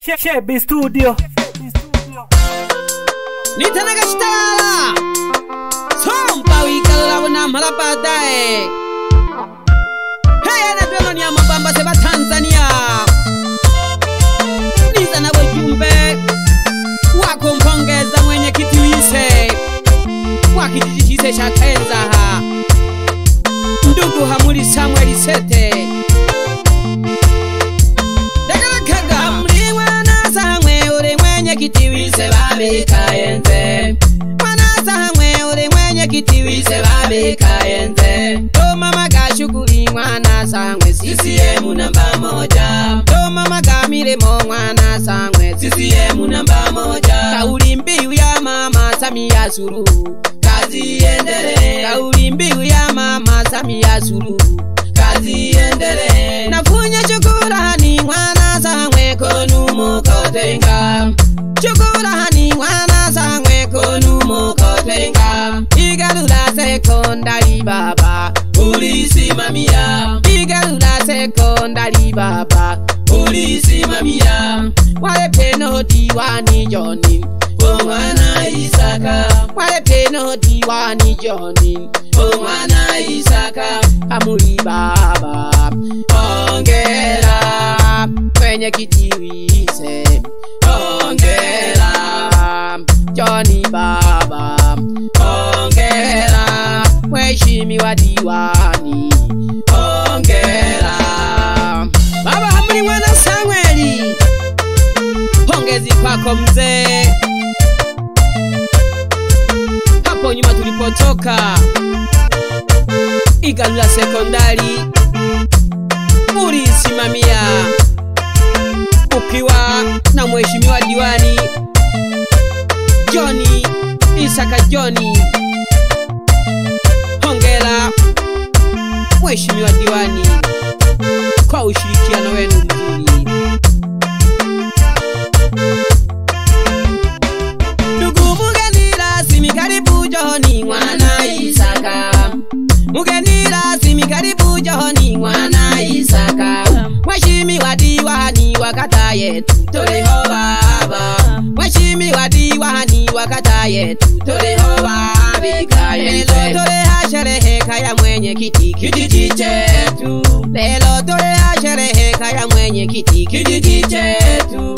Shebi Studio. Nitanaga Stala Sompa wikala wana malapadae. Hey anapelo ni mabamba seba Tanzania. Niza na wajumbe wako mpongeza mwenye kiti wise wakijiji chise cha Kenza ha ndugu Hamuli Samuel Sete Daga mliwa na sangwe ule mwenye kiti wise babika ente Mwana sangwe ule mwenye kiti wise babika ente To mama kashukuri mwana sangwe CCM namba moja To mama kamile mo mwana sangwe CCM namba moja Kauli mbiu ya mama Samia Suluhu kazi iendelee Kauli mbiu ya mama Samia Suluhu kazi iendelee Nafunya shukurani mwana sangwe konu mukotenga Shukurani mwana sangwe konu mukotenga Igalula sekondari baba ulisimamia Igalula sekondari baba ulisimamia Wale peno diwani Joni Omwana Isaka Wale peno diwani Joni Omwana Isaka Hamuli baba Ongera kwenye kiti wise Ongera Joni baba Ongera mheshimiwa diwani Ongera baba Hamuli mwana Samueli pongezi kwako mzee. Hapo nyuma tulipotoka Igalula sekondari ulisimamia ukiwa na mheshimiwa diwani Joni Isaka Joni. Hongera mheshimiwa diwani kwa ushirikiano wenu mzuri. Ndugu mugeni rasmi karibu Joni mwana Isaka. Mugeni rasmi karibu Joni mwana Isaka. Mheshimiwa diwani wa kata yetu tuleho baba. Mheshimiwa diwani wa kata yetu tuleho babika yetu. Lelo tuleha sherehe kaya mwenye kiti kijiji chetu. Lelo tuleha sherehe kaya mwenye kiti kijiji chetu.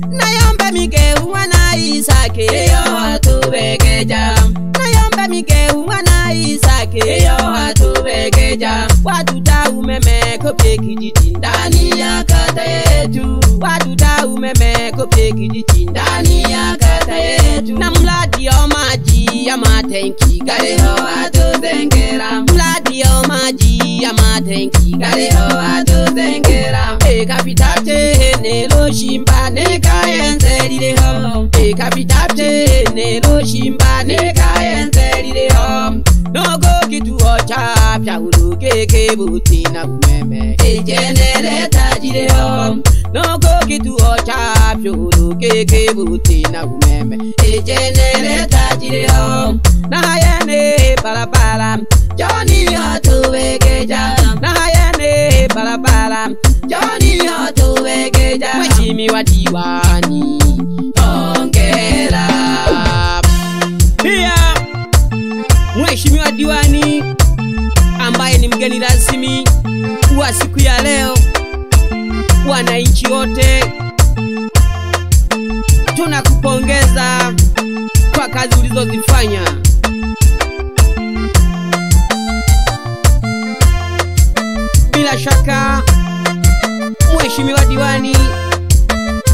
Nayombe migeu mwana Isake yo atubegeja. Nayombe migeu mwana Isake yo atubegeja. Watuta umeme kope kijiji ndani ya kata yetu. Watuta umeme kope kijiji ndani ya kata yetu. Na mladi ya maji ya matenki galeho atuzengera. Mladi ya maji ya matenki galeho atuzengera. Kapitate nelo shimba neka enzelileho. Kapitate nelo shimba neka enzelileho. Nogo kituo chapya ulukeke buti na umeme generator jileho. Nogo kituo chapya ulukeke buti na umeme generator jileho. Na yene barabara Joni atubegeja. Na yene barabara Joni atubegeja. Mheshimiwa diwani ongera. Pia mheshimiwa diwani ambaye ni mgeni rasmi wa siku ya leo, wananchi wote tunakupongeza kwa kazi ulizozifanya. Bila shaka mheshimiwa diwani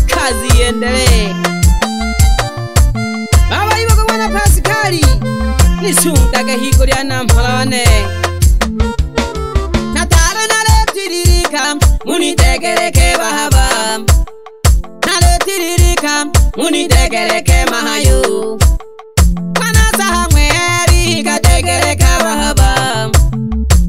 kazi iendelee. Baba ibo kwa mwana Paskali nisundage hiko lya nampalawane. Natara naletiririka munitegereke bahaba. Naletiririka munitegereke mahayo. Kana sahamweri kategereka bahaba.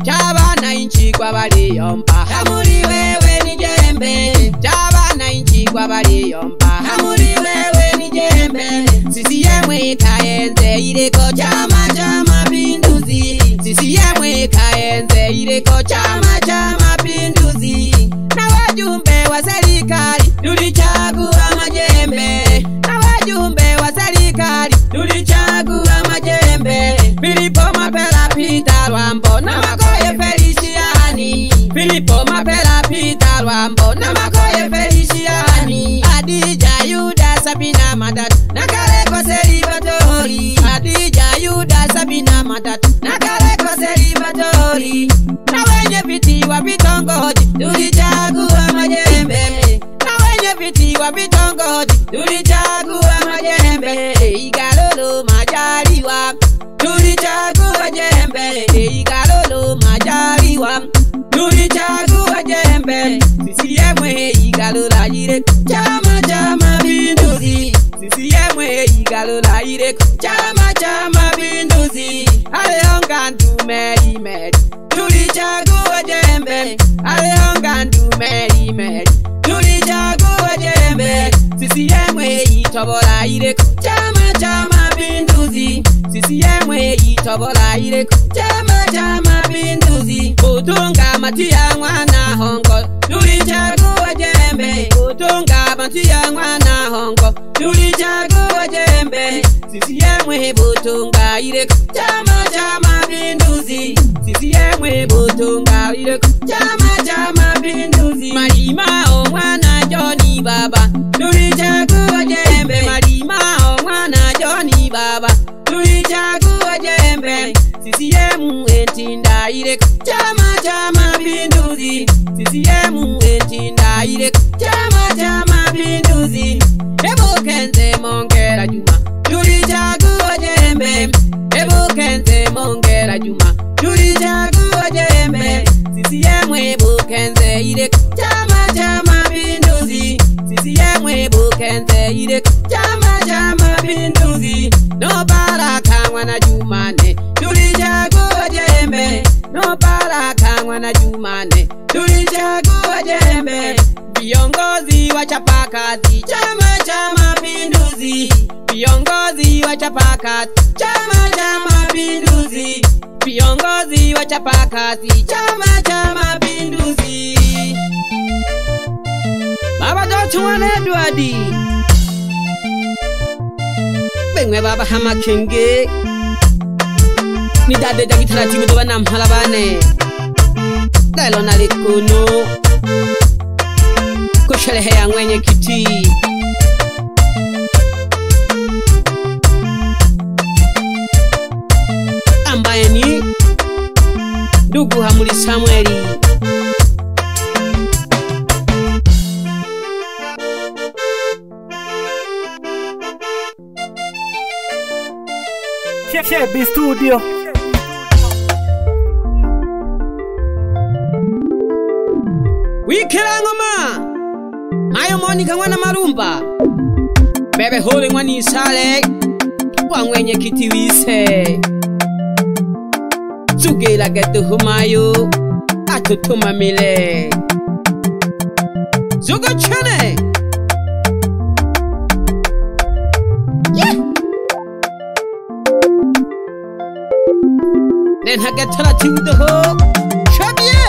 Chaba na inchi kwa bali yompa Hamuli wewe ni jembe. Chaba na inchi kwa bali yompa Hamuli wewe ni jembe. CCM ikaenze ileko chama cha mapinduzi. CCM ikaenze ileko chama cha mapinduzi. Na wajumbe wa serikali tulichagua tulichagua majembe, na wajumbe wa serikali tulichagua majembe. Filipo Mapela, Peter Lwambo na Makoye Feliciani. Filipo Mapela, Peter Lwambo na Makoye Feliciani. Adija Yuda Sabina Matata na Kareko Celibatori. Adija Yuda Sabina Matata na Kareko Celibatori. Na wenye viti wa vitongoji tulichagua majembe, na wenye viti wa vitongoji tulichagua majembe. Igalolo Majaliwa tulichagua jembe, Igalolo Majaliwa tulichagua jembe. CCM Igalola Ireko Chama cha Mapinduzi. CCM Igalola Ireko Chama cha Mapinduzi. Alionga Ndumeri Meri tulichagua jembe, Alionga Ndumeri Meri tulichagua jembe. CCM Itobola Ireko Chama cha Mapinduzi. CCM Itobola Ireko Chama cha Mapinduzi. Utunga Matia Mwana Hongo tulichagua jembe, Utunga Matia Mwana Hongo tulichagua jembe. CCM Utunga Ireko Chama cha Mapinduzi. CCM Utunga Ireko Chama cha Mapinduzi. Malima Mwana Johnny Baba tulichagua jembe, Malima Mwana Johnny Baba tulichagua jembe. CCM Entinda Ireko Chama cha Mapinduzi. CCM Entinda Ireko Chama cha Mapinduzi. Ebu Kenze Mongera Juma tulichagua jembe, Ebu Kenze Mongera Juma tulichagua jembe. CCM Ebu Kenze Ireko Chama cha Mapinduzi. CCM Ebu Kenze Ireko Chama cha Mapinduzi. No Baraka Mwana Jumane tulichagua jembe, no Baraka Mwana Jumane tulichagua jembe. Viongozi wa chapakazi Chama cha Mapinduzi. Viongozi wa chapakazi Chama cha Mapinduzi. Viongozi wa chapakazi Chama cha Mapinduzi. Baba Dr. Mwana Edwardi Bengwe Baba Hama Kenge ni dade dakitara timudo bana mhalabane Dalo na likono kushalehe ya mwenye kiti ambaye ni ndugu Hamuli Samueli. Shebi Studio. Wikira ngoma Mayo Monica Mwana Marumba Bebe Hole Mwani Isale Kwa mwenye kiti wise Zugela getu humayo Atutuma mile Zugo chane Nen hagatala timudo ho Shabie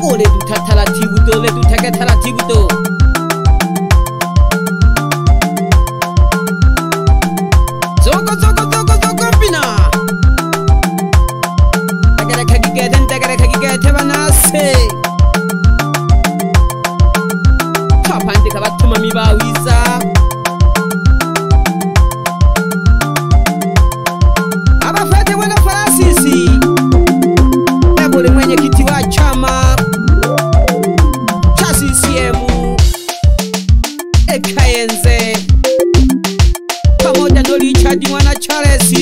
Ole du tatala tibudo, le du tagatala tibudo. Zogo zogo zogo zogo bina. Tagara kagigeten tagara kagigete banase. Kapande kabatuma mibawiza. Abafete wana farasisi. Ebole mwenye kiti wa chama. CCM Ekayenze pamoja ndo Richard Mwana Charles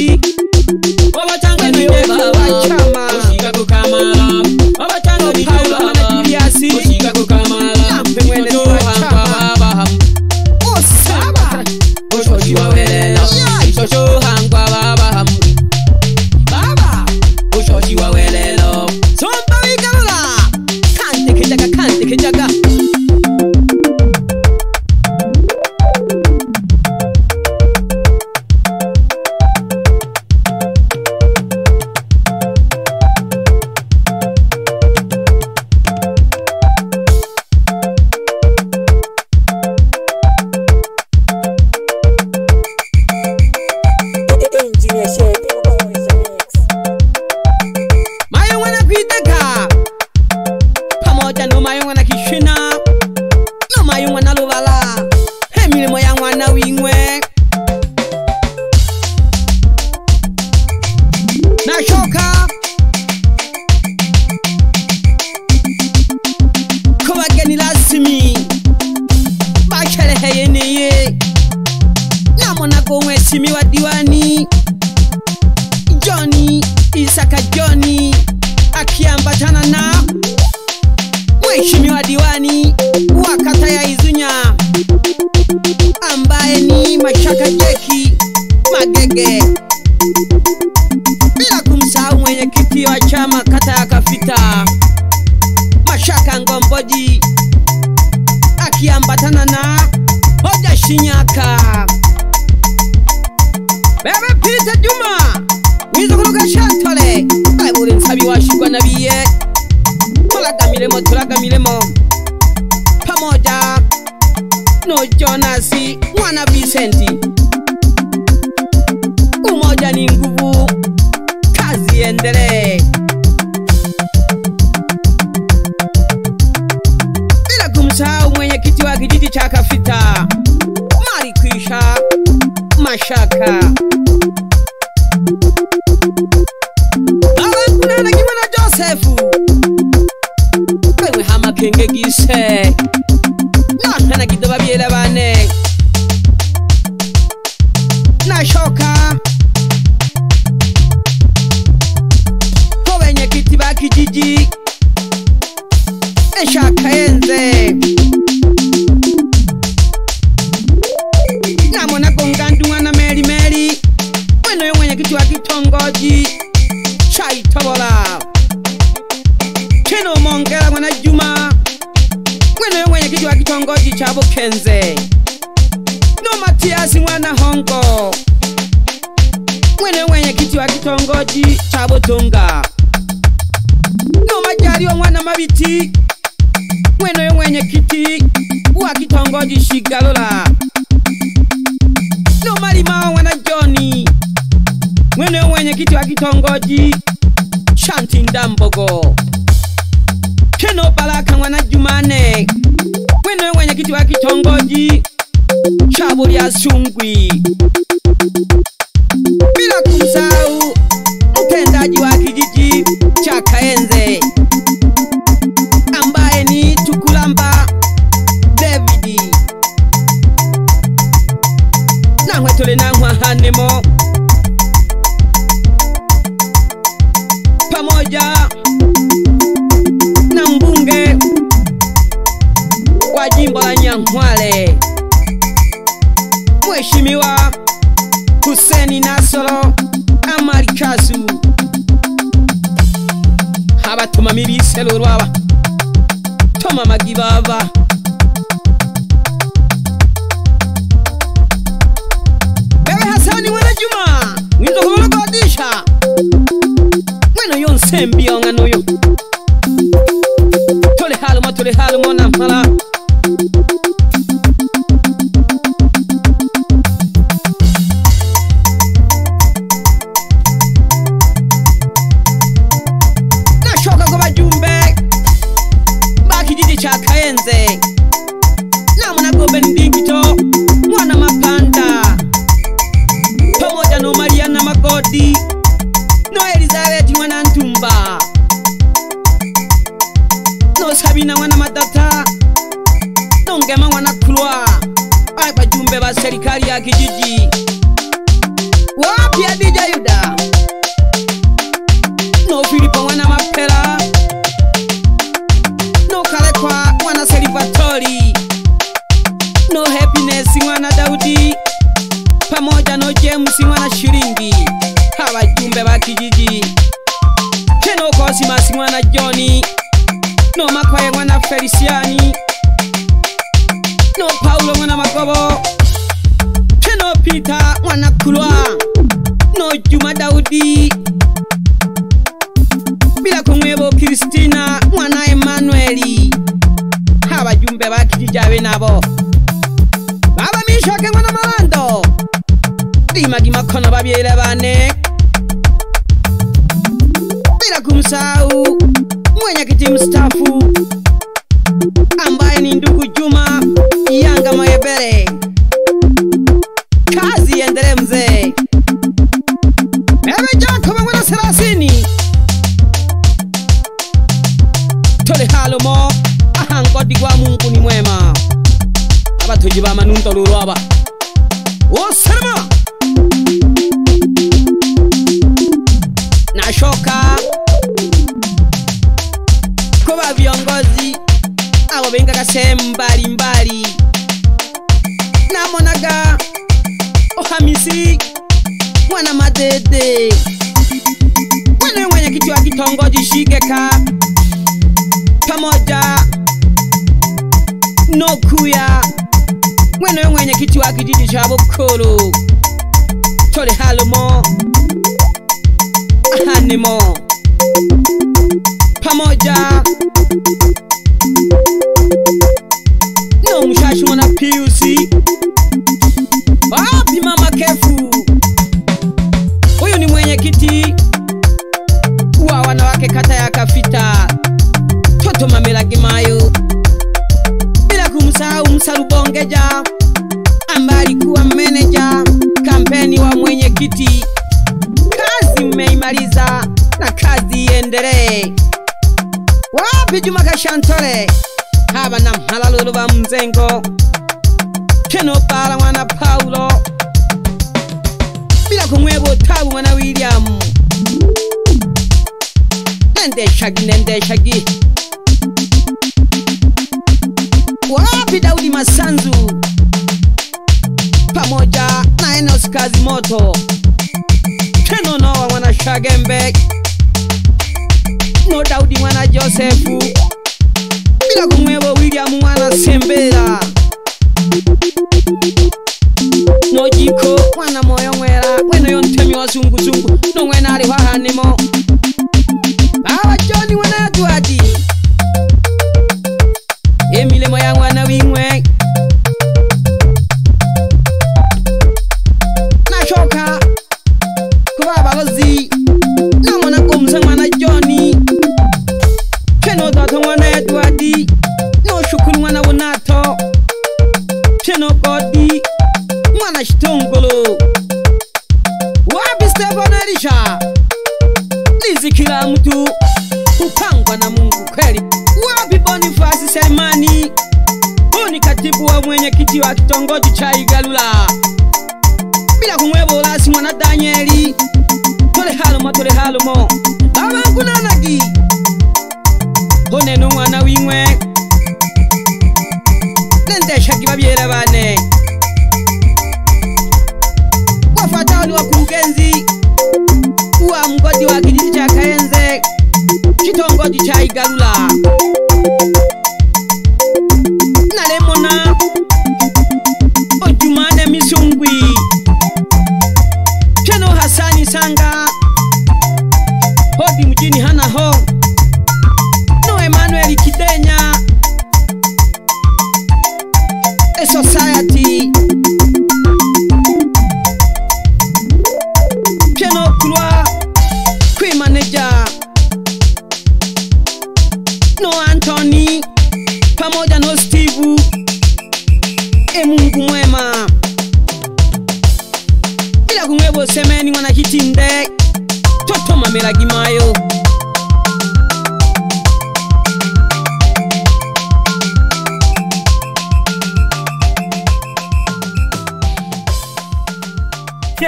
wabatanga ni baba chama ushika kukamala wabatanga ni baba Julius ushika kukamala mwene chama baba osaba oshoji wawelela shosho hangwa baba baba oshoji wawelela somba wigalula kante kejaga mayungwa na kishina no mayungwa na lubala emilimo ya mwana wingwe nashoka kubageni rasmi bashereheye neye namona ko mheshimiwa diwani Johnny Isaka Johnny akiambatana na mheshimiwa diwani wa kata ya Izunya ambaye ni Mashaka Jeki Magege, bila kumsahau mwenyekiti wa chama kata ya Kafita Mashaka Ngomboji akiambatana na Hoja Shinyaka. Bebe Peter Juma wizo kuruga shatole baibure nsabi washigwa nabiye tulagamilemo pamoja no Jonasi mwana Vicenti. Umoja ni nguvu, kazi endelee. Bila kumsahau mwenyekiti wa kijiji cha Kafita Mari Kwisha Mashaka. Baba kunana Kimana Josefu kwewe hama kenge gise na kidoba byela bane nashoka ko benyekiti ba kijiji eshaka enze namona gongandwa na meri weno yo mwenyekiti wa kitongoji chai tobola keno mongera mwana Juma weno yo mwenyekiti wa kitongoji cha Bukenze no Matias mwana Hongo weno yo mwenyekiti wa kitongoji cha Butunga no Majaliwa mwana Mabiti weno yo mwenyekiti wa kitongoji Shigalola no Malimao mwana Johnny weno yo mwenyekiti wa kitongoji Shantindambogo keno Baraka mwana Jumane weno yo mwenyekiti wa kitongoji Chabuli ya Sungwi, bila kumsahau mtendaji wa kijiji cha Kaenze ambaye ni Tukulamba David na mwetole na mwahanemo pamoja na mbunge wa jimbo la Nyang'hwale Mheshimiwa Hussein Nasoro Amarikasu. Abatuma mibiselo rwaba toma magibaba Bebe Hasani mwana Juma wizo kulogodisha weno yonse mbionga noyo tole halumo na mala cha Kaenze namuna Gobe Ndingito mwana Mapanda pamoja no Mariana Magodi no Elizabeth mwana Ntumba no Sabina mwana Matata no Ngema mwana Kulwa ai bajumbe ba serikali ya kijiji wapi Adija Yuda no Filipo mwana Mapela no Kalekwa mwana Selivatori no Happiness mwana Daudi pamoja no James mwana Shiringi abajumbe ba kijiji keno Cosmas mwana Johnny no Makwaye mwana Feliciani no Paulo mwana Magobo keno Peter mwana Kulwa no Juma Daudi bila kumwebo Kristina mwana Emmanueli abajumbe ba kijiji abe nabo baba Mishoke mwana Malando limagi makono babyele bane bila kumsahau mwenyekiti mstaafu halumo ahangodi gwa Mungu ni mwema. Abatuji ba manunto lulu aba osema nashoka kuba viongozi abo bengaga sehemu mbalimbali. Namonaga Hamisi mwana Madede, mwenyekiti wa kitongoji Shigeka, pamoja Nokuya mwenyekiti wa kijiji cha Bukuru, Tole Halumo Ahanimo, pamoja no Mushashi mwana Piusi. Wapi mama Kefu, huyu ni mwenyekiti wa wanawake kata ya Kafita, Toto Mamela Gimayo, bila kumsahau Msalubongeja ambaye alikuwa meneja kampeni wa mwenyekiti. Kazi mmeimaliza na kazi iendelee. Wapi Juma Kashantole, haba na mhalalulu ba Mzengo, Keno Bala mwana Paulo, bila kumwebo Tabu mwana William. Nende shagi wapi Daudi Masanzu, pamoja na Enos Kazi Moto, Keno Noa mwana Shagembe, no Daudi mwana Josefu, bila kumwebo William mwana Sembera, no Jiko mwana Moyo Mwera, mweno yontemi wa zungu no mwena ali wahanimo. Awa Johnny mwana Edwardi, Emile moya mwana Wingwe. Nashoka kuba balozi namona kumsa mwana Johnny, Keno Doto mwana Edwardi, no Shukuru mwana Bonato, Keno Kodi mwana Shitongolo. Wapi Stefan Elisha, Lizi kila mtu upangwa na Mungu kweli. Wapi Boniface Selemani, huni katibu wa mwenyekiti wa kitongoji cha Igalula, bila kumwebo Lasi mwana Danieli, Tole Halumo baba kunanagi, hone no mwana Wingwe. Nende shaki babyera bane wafatao ni wakurugenzi wa mgodi wa kijiji cha Kayenze, kitongoji cha Igalula, Nalemona Ojumane Misungwi, Keno Hasani Sanga, Hodi mjini Hanaho, no Emmanuel Kidenya, A Society, Keno Kulwa Kwi Manager, no Anthony, pamoja no Steve, Mungu mwema, bila kumwebo Semeni mwana Kitinde, Toto Mamela Gimayo.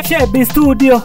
Chebi Studio.